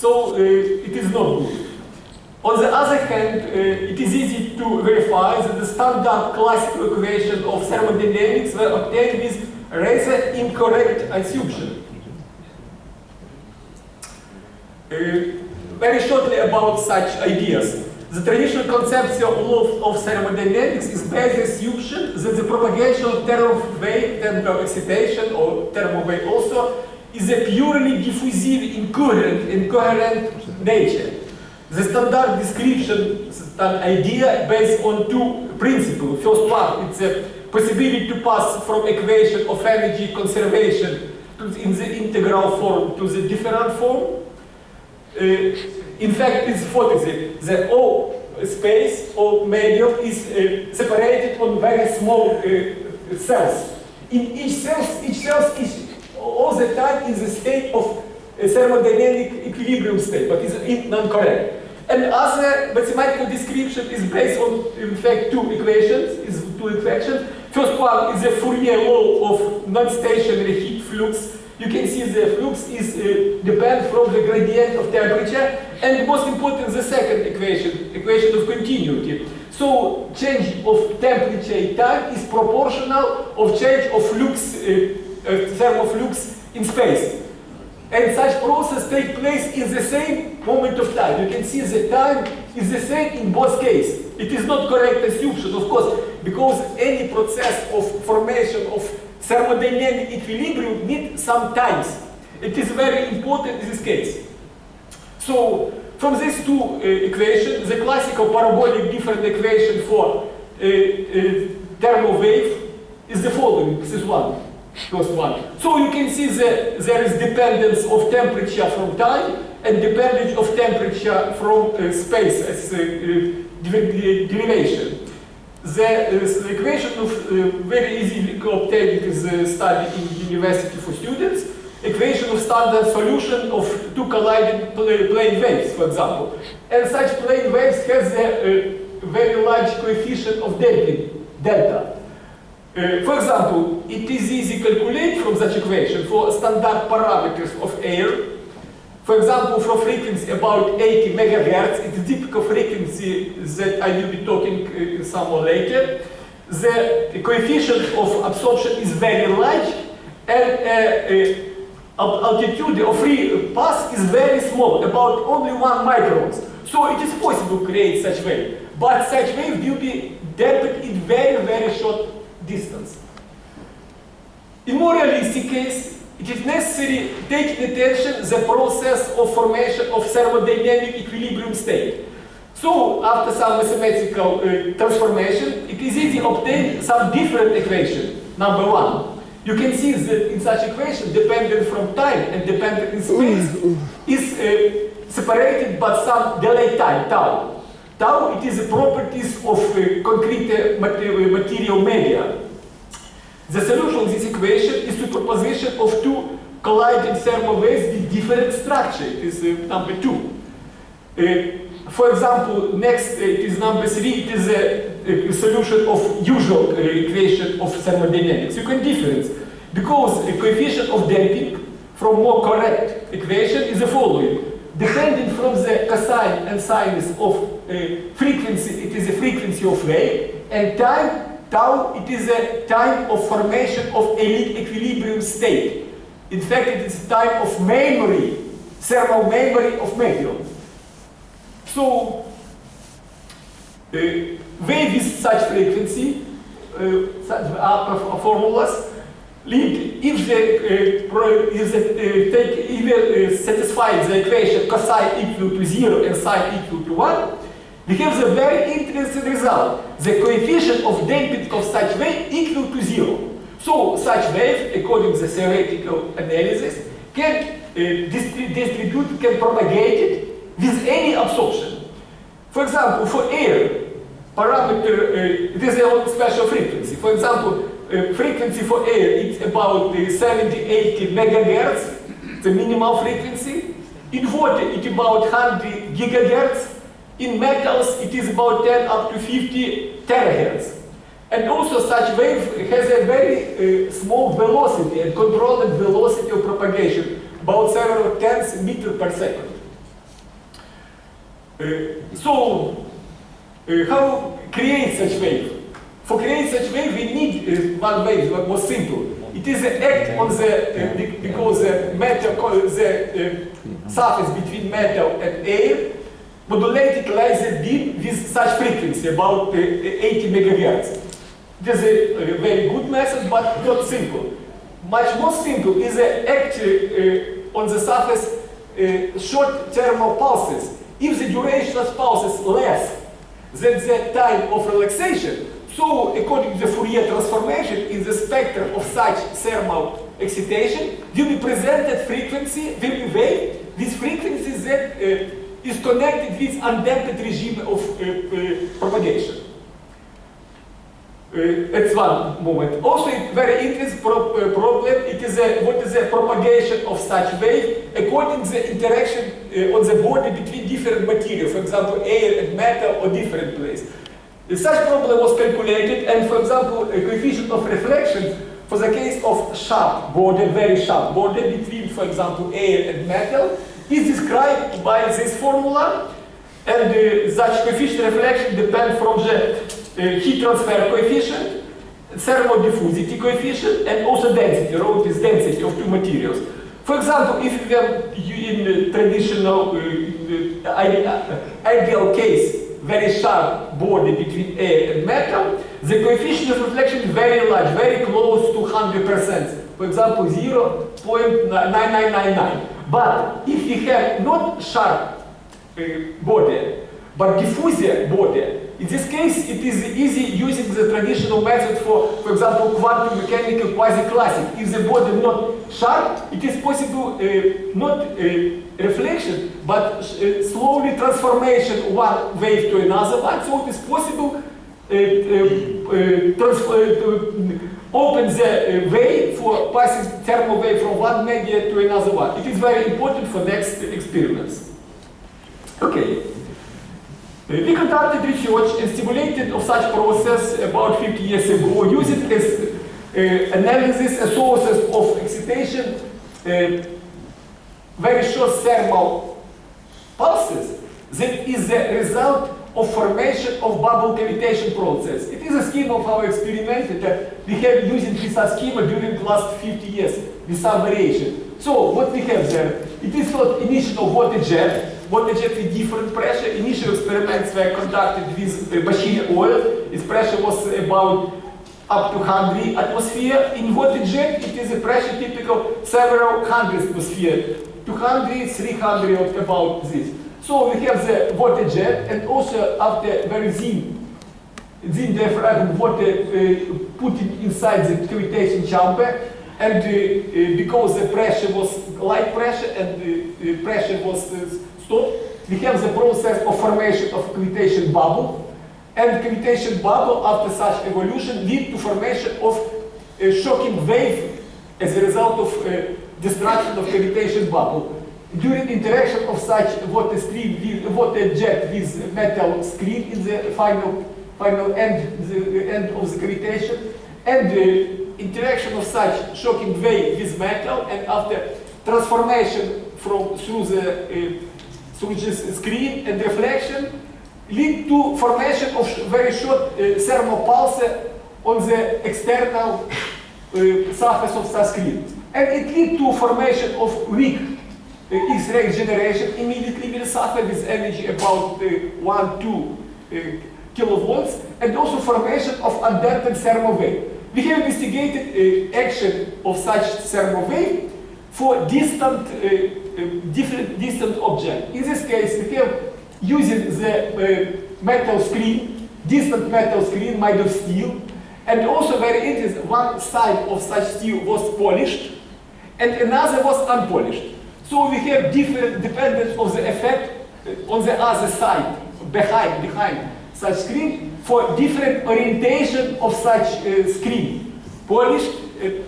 So it is not good. On the other hand, it is easy to verify that the standard classical equation of thermodynamics were obtained with rather incorrect assumption. Very shortly about such ideas. The traditional conception of thermodynamics is based on the assumption that the propagation of thermal wave, thermal excitation, or thermal wave also, is a purely diffusive, incoherent nature. The standard description, standard idea based on two principles. First one, it's a possibility to pass from equation of energy conservation in the integral form to the different form. In fact, it's what is it? The O space or medium is separated on very small cells. In each cell is all the time in the state of a thermodynamic equilibrium state, but is non-correct. And other mathematical description is based on, in fact, two equations. First one is the Fourier law of non-stationary heat flux. You can see the flux is depends from the gradient of temperature, and most important, the second equation of continuity. So change of temperature in time is proportional of change of flux, thermal flux in space. And such process takes place in the same moment of time. You can see the time is the same in both cases. It is not correct assumption, of course, because any process of formation of thermodynamic equilibrium needs some time. It is very important in this case. So, from these two equations, the classical parabolic different equation for thermal wave is the following. This is one. First one. So you can see that there is dependence of temperature from time and dependence of temperature from space as derivation. The equation of very easily obtained is studied in university for students. Equation of standard solution of two colliding plane waves, for example. And such plane waves has a very large coefficient of damping, delta. For example, it is easy to calculate from such equation for standard parameters of air. For example, for frequency about 80 megahertz, it's a typical frequency that I will be talking somewhere later. The coefficient of absorption is very large, and altitude of free path is very small, about only 1 microns. So it is possible to create such wave, but such wave will be damped in very, very short distance. In more realistic case, it is necessary to take into attention the process of formation of thermodynamic equilibrium state. So, after some mathematical transformation, it is easy to obtain some different equation. Number one, you can see that in such equation, dependent from time and dependent in space, is separated by some delay time, tau. Tau, it is the properties of concrete material media. The solution of this equation is superposition of two colliding thermal waves with different structure. It is number 2. For example, next it is number 3. It is a solution of usual equation of thermodynamics. You can difference because the coefficient of damping from more correct equation is the following. Depending from the cosine and sinus of frequency, it is the frequency of wave, and time, tau, it is a time of formation of equilibrium state. In fact, it is time of memory, thermal memory of medium. So, wave with such frequency, such upper formulas, lead if they satisfy the equation cosine equal to 0 and sine equal to 1, we have the very interesting result. The coefficient of damping of such wave equal to 0. So such wave, according to the theoretical analysis, can distribute, can propagate it with any absorption. For example, for air, parameter, it is a special frequency. For example, frequency for air, it's about 70-80 megahertz, the minimal frequency. In water, it's about 100 gigahertz. In metals, it is about 10 up to 50 terahertz. And also such wave has a very small velocity and controlled velocity of propagation, about several tenths meters per second. How create such wave? For create such wave, we need one wave that was simple. It is an act on the because the metal, the surface between metal and air modulated laser beam with such frequency, about 80 megahertz. This is a very good method, but not simple. Much more simple is an act on the surface short thermal pulses. If the duration of pulse is less than the time of relaxation, so according to the Fourier transformation in the spectrum of such thermal excitation, will be presented frequency, will be wave, with frequency that is connected with undamped regime of propagation. That's one moment. Also, it's very interesting problem. It is what is the propagation of such wave according to the interaction on the body between different materials, for example, air and metal or different place. Such problem was calculated, and for example, a coefficient of reflection for the case of sharp border, very sharp border between, for example, air and metal, is described by this formula, and such coefficient reflection depends from the heat transfer coefficient, thermal diffusivity coefficient, and also density, relative density of two materials. For example, if we are in traditional ideal case, very sharp border between air and metal, the coefficient of reflection is very large, very close to 100%. For example, 0.9999. But if we have not sharp border, but diffuser border, in this case, it is easy using the traditional method for example, quantum mechanical quasi-classic. If the border not sharp, it is possible not reflection, but slowly transformation one wave to another one. So it is possible open the way for passing thermal wave from one media to another one. It is very important for next experiments. Okay. We conducted research and stimulated of such process about 50 years ago, using as analysis as sources of excitation, very short thermal pulses. That is the result of formation of bubble cavitation process. It is a scheme of our experiment that we have using this schema during the last 50 years with some variation. So what we have there, it is not initial water jet with different pressure. Initial experiments were conducted with machine oil. Its pressure was about up to 100 atmosphere. In water jet, it is a pressure typical several hundred atmosphere, 200, 300, about this. So we have the water jet, and also after very thin diaphragm water put inside the cavitation chamber, and because the pressure was light pressure and the pressure was stopped, we have the process of formation of cavitation bubble, and cavitation bubble after such evolution lead to formation of a shocking wave as a result of destruction of cavitation bubble. During interaction of such water jet with metal screen in the final end, the end of the cavitation, and the interaction of such shocking wave with metal, and after transformation through this screen and reflection, lead to formation of very short thermal pulse on the external surface of the screen, and it lead to formation of weak X-ray generation immediately with the surface with energy about 1-2 kilovolts, and also formation of undamped thermal wave. We have investigated action of such thermal wave for distant, different distant objects. In this case, we have using the metal screen, distant metal screen made of steel, and also very interesting, one side of such steel was polished, and another was unpolished. So we have different dependence of the effect on the other side, behind such screen, for different orientation of such screen, polished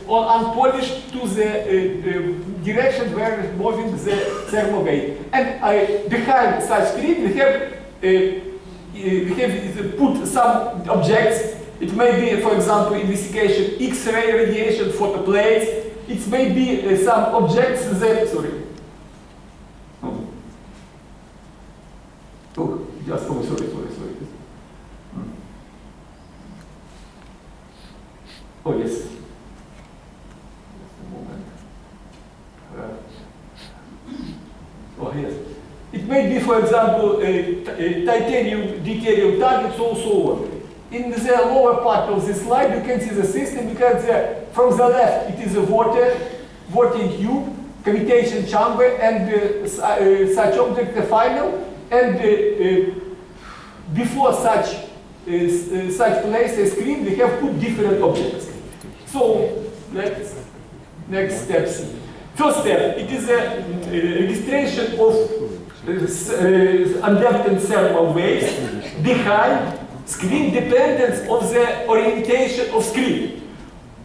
or unpolished, to the direction where moving the thermal wave. And behind such screen we have put some objects. It may be, for example, investigation X-ray radiation, photoplates. It may be some objects that, sorry. Oh, Just, oh, sorry. Oh, yes. Just a moment. Oh, yes. It may be, for example, titanium, deuterium targets, or so on. In the lower part of the slide, you can see the system, because from the left, it is a working tube, cavitation chamber, and such object, the final, and before such place, a screen, we have put different objects. So, next steps. First step, it is a registration of undamped thermal waves behind screen, dependence of the orientation of screen.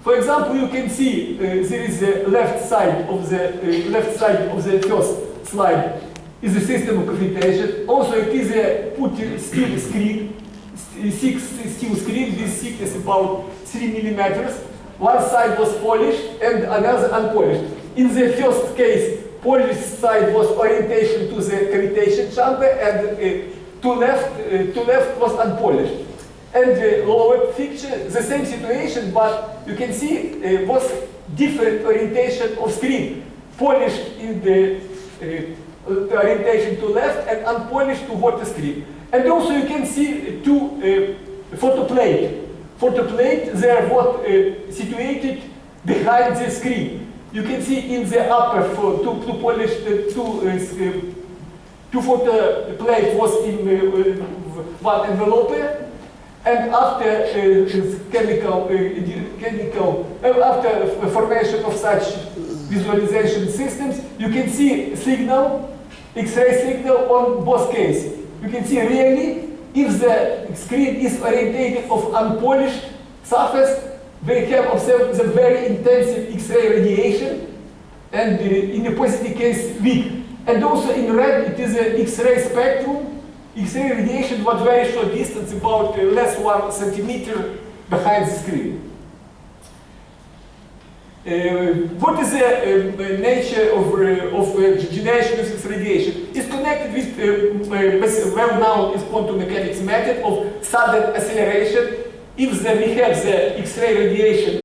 For example, you can see there is the left side of the first slide is the system of cavitation. Also, it is a steel screen, steel screen with thickness about 3 millimeters. One side was polished and another unpolished. In the first case, polished side was orientation to the cavitation chamber, and to left was unpolished. And the lower picture, the same situation, but you can see was different orientation of screen. Polished in the orientation to left and unpolished to water screen. And also you can see two photoplate. Photoplate, they are situated behind the screen. You can see in the upper two polished two photoplate was in one envelope, and after after formation of such visualization systems, you can see signal, X-ray signal on both cases. You can see really if the screen is orientated of unpolished surface, they have observed the very intensive X-ray radiation, and in the positive case, weak. And also in red, it is an X-ray spectrum. X-ray radiation was very short distance, about less 1 centimeter behind the screen. What is the nature of generation of this radiation? It's connected with well-known quantum mechanics method of sudden acceleration. If we have the X-ray radiation